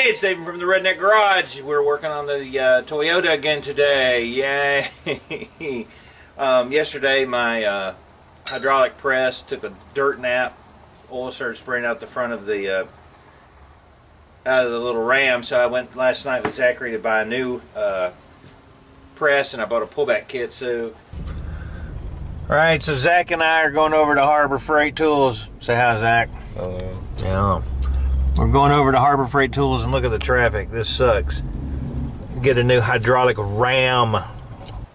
it's David from the Redneck Garage. We're working on the Toyota again today. Yay! Yesterday my hydraulic press took a dirt nap. Oil started spraying out the front of the out of the little ram, so I went last night with Zachary to buy a new press, and I bought a pullback kit. So, all right, so Zach and I are going over to Harbor Freight Tools. Say hi, Zach. Hello. Yeah. We're going over to Harbor Freight Tools and look at the traffic. This sucks. Get a new hydraulic ram.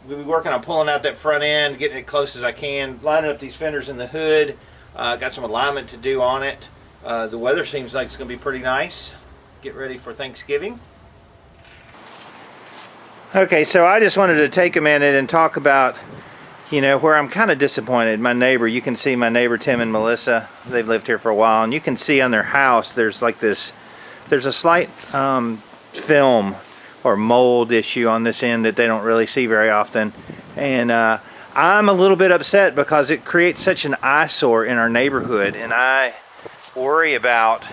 We'll be working on pulling out that front end, getting it close as I can, lining up these fenders in the hood. Got some alignment to do on it. The weather seems like it's going to be pretty nice. Get ready for Thanksgiving. Okay, so I just wanted to take a minute and talk about, you know, where I'm kind of disappointed. My neighbor, you can see my neighbor Tim and Melissa, they've lived here for a while, and you can see on their house there's like this, there's a slight film or mold issue on this end that they don't really see very often. And I'm a little bit upset because it creates such an eyesore in our neighborhood, and I worry about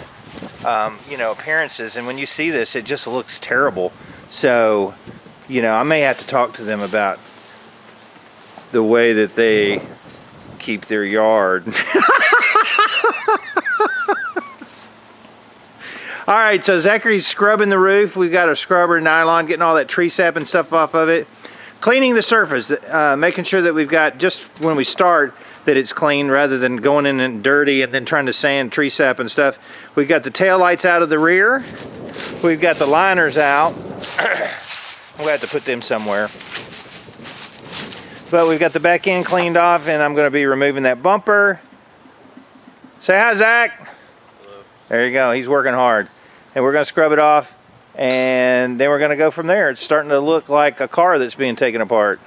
you know, appearances, and when you see this it just looks terrible. So, you know, I may have to talk to them about the way that they keep their yard. Alright, so Zachary's scrubbing the roof. We've got a scrubber and nylon, getting all that tree sap and stuff off of it. Cleaning the surface, making sure that we've got, just when we start, that it's clean rather than going in and dirty and then trying to sand tree sap and stuff. We've got the tail lights out of the rear. We've got the liners out. We'll have to put them somewhere. But we've got the back end cleaned off, and I'm going to be removing that bumper. Say hi, Zach. Hello. There you go. He's working hard. And we're going to scrub it off, and then we're going to go from there. It's starting to look like a car that's being taken apart.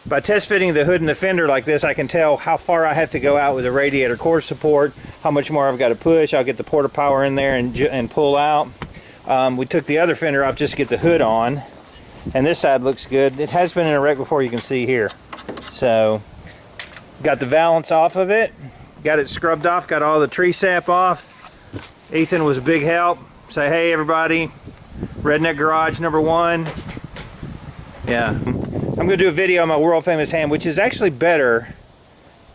By test fitting the hood and the fender like this, I can tell how far I have to go out with the radiator core support, how much more I've got to push. I'll get the porta power in there and pull out. We took the other fender off just to get the hood on, and this side looks good. It has been in a wreck before, you can see here. So, got the valance off of it, got it scrubbed off, got all the tree sap off. Ethan was a big help. Say hey everybody, Redneck Garage #1. Yeah. I'm going to do a video on my world famous ham, which is actually better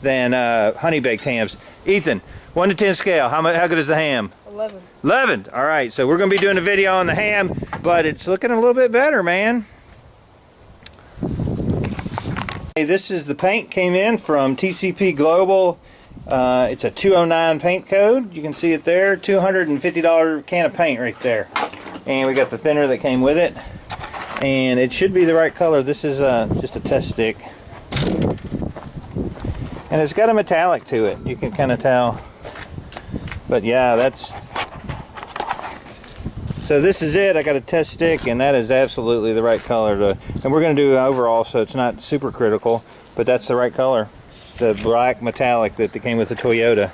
than honey baked hams. Ethan, 1 to 10 scale, how good is the ham? 11. 11. All right, so we're going to be doing a video on the ham, but it's looking a little bit better, man. Hey, this is the paint, came in from TCP Global. It's a 209 paint code. You can see it there. $250 can of paint right there. And we got the thinner that came with it. And it should be the right color. This is just a test stick, and it's got a metallic to it, you can kind of tell. But yeah, that's, so this is it. I got a test stick, and that is absolutely the right color to, and we're going to do overall, so it's not super critical, but that's the right color, the black metallic that came with the Toyota.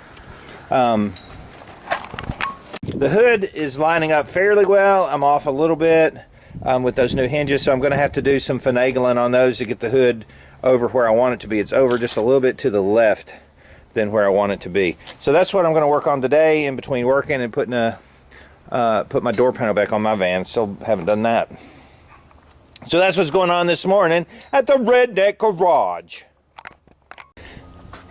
The hood is lining up fairly well. I'm off a little bit with those new hinges, so I'm going to have to do some finagling on those to get the hood over where I want it to be. It's over just a little bit to the left than where I want it to be. So that's what I'm going to work on today, in between working and putting put my door panel back on my van. Still haven't done that. So that's what's going on this morning at the Redneck Garage.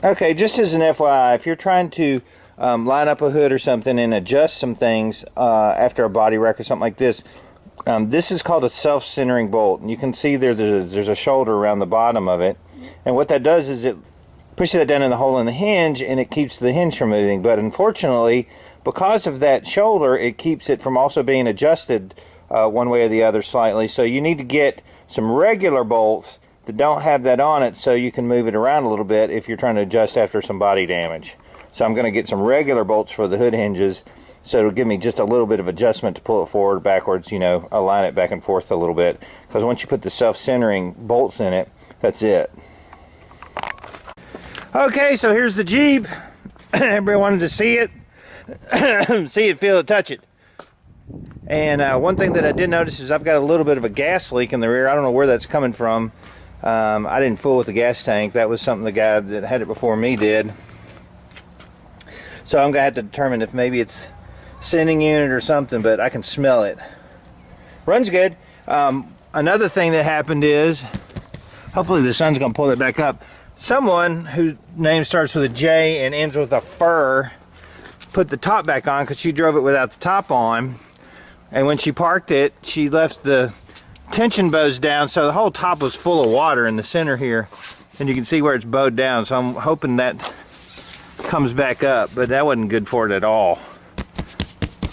Okay, just as an FYI, if you're trying to line up a hood or something and adjust some things after a body wreck or something like this, this is called a self-centering bolt, and you can see there's a shoulder around the bottom of it, and what that does is it pushes that down in the hole in the hinge, and it keeps the hinge from moving. But unfortunately, because of that shoulder, it keeps it from also being adjusted one way or the other slightly. So you need to get some regular bolts that don't have that on it, so you can move it around a little bit if you're trying to adjust after some body damage. So I'm going to get some regular bolts for the hood hinges, so it'll give me just a little bit of adjustment to pull it forward, backwards, you know, align it back and forth a little bit. Because once you put the self-centering bolts in it, that's it. Okay, so here's the Jeep. Everybody wanted to see it. See it, feel it, touch it. And one thing that I did notice is I've got a little bit of a gas leak in the rear. I don't know where that's coming from. I didn't fool with the gas tank. That was something the guy that had it before me did. So I'm gonna have to determine if maybe it's sending unit or something, but I can smell it. Runs good. Another thing that happened is, hopefully the sun's gonna pull it back up. Someone whose name starts with a J and ends with a fur put the top back on because she drove it without the top on, and when she parked it, she left the tension bows down, so the whole top was full of water in the center here, and you can see where it's bowed down. So I'm hoping that comes back up, but that wasn't good for it at all.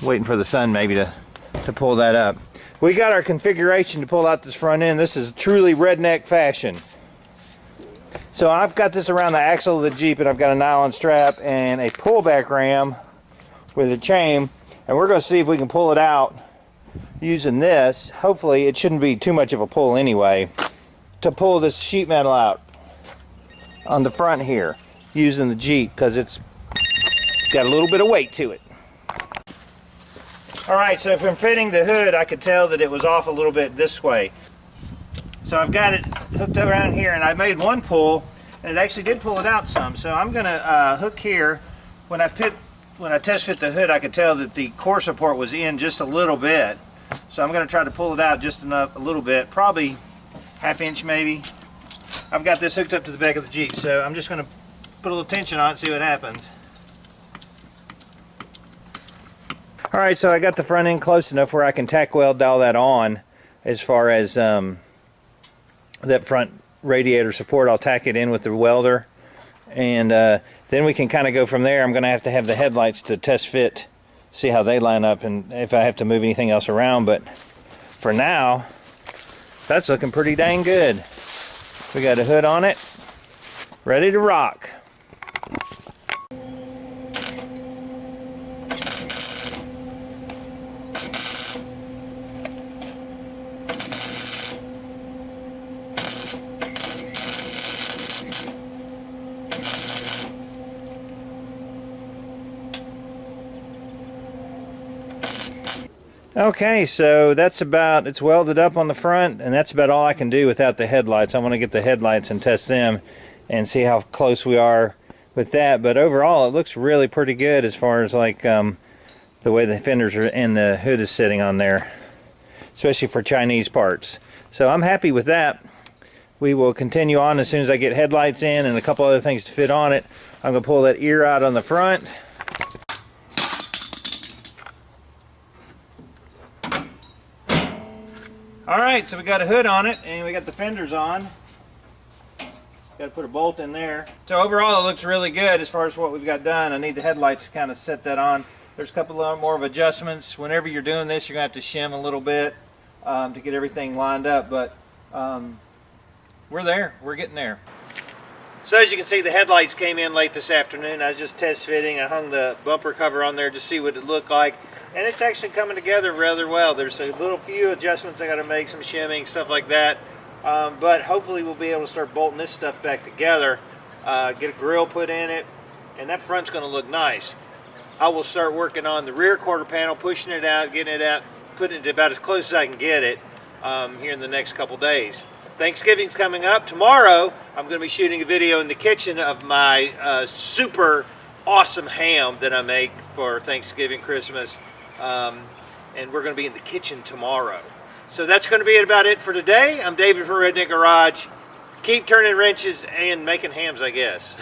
Waiting for the sun maybe to pull that up. We got our configuration to pull out this front end. This is truly redneck fashion. So I've got this around the axle of the Jeep, and I've got a nylon strap and a pullback ram with a chain, and we're going to see if we can pull it out using this. Hopefully it shouldn't be too much of a pull anyway, to pull this sheet metal out on the front here using the Jeep, because it's got a little bit of weight to it. Alright, so from fitting the hood, I could tell that it was off a little bit this way. So I've got it hooked around here, and I made one pull, and it actually did pull it out some. So I'm going to hook here. When I test fit the hood, I could tell that the core support was in just a little bit. So I'm going to try to pull it out just enough, a little bit, probably ½ inch maybe. I've got this hooked up to the back of the Jeep, so I'm just going to put a little tension on it and see what happens. Alright, so I got the front end close enough where I can tack weld all that on. As far as that front radiator support, I'll tack it in with the welder, and then we can kind of go from there. I'm going to have the headlights to test fit, see how they line up, and if I have to move anything else around. But for now, that's looking pretty dang good. We got a hood on it, ready to rock. Okay, so that's about, it's welded up on the front, and that's about all I can do without the headlights. I want to get the headlights and test them and see how close we are with that. But overall, it looks really pretty good as far as like the way the fenders are and the hood is sitting on there, especially for Chinese parts. So I'm happy with that. We will continue on as soon as I get headlights in and a couple other things to fit on it. I'm going to pull that ear out on the front. Alright, so we got a hood on it, and we got the fenders on. Got to put a bolt in there. So overall it looks really good as far as what we've got done. I need the headlights to kind of set that on. There's a couple of more of adjustments. Whenever you're doing this, you're going to have to shim a little bit to get everything lined up, but we're there. We're getting there. So as you can see, the headlights came in late this afternoon. I was just test fitting. I hung the bumper cover on there to see what it looked like. And it's actually coming together rather well. There's a little few adjustments I got to make, some shimming, stuff like that. But hopefully we'll be able to start bolting this stuff back together, get a grill put in it, and that front's going to look nice. I will start working on the rear quarter panel, pushing it out, getting it out, putting it about as close as I can get it here in the next couple days. Thanksgiving's coming up. Tomorrow I'm going to be shooting a video in the kitchen of my super awesome ham that I make for Thanksgiving, Christmas. And we're going to be in the kitchen tomorrow. So that's going to be about it for today. I'm David from Redneck Garage. Keep turning wrenches and making hams, I guess.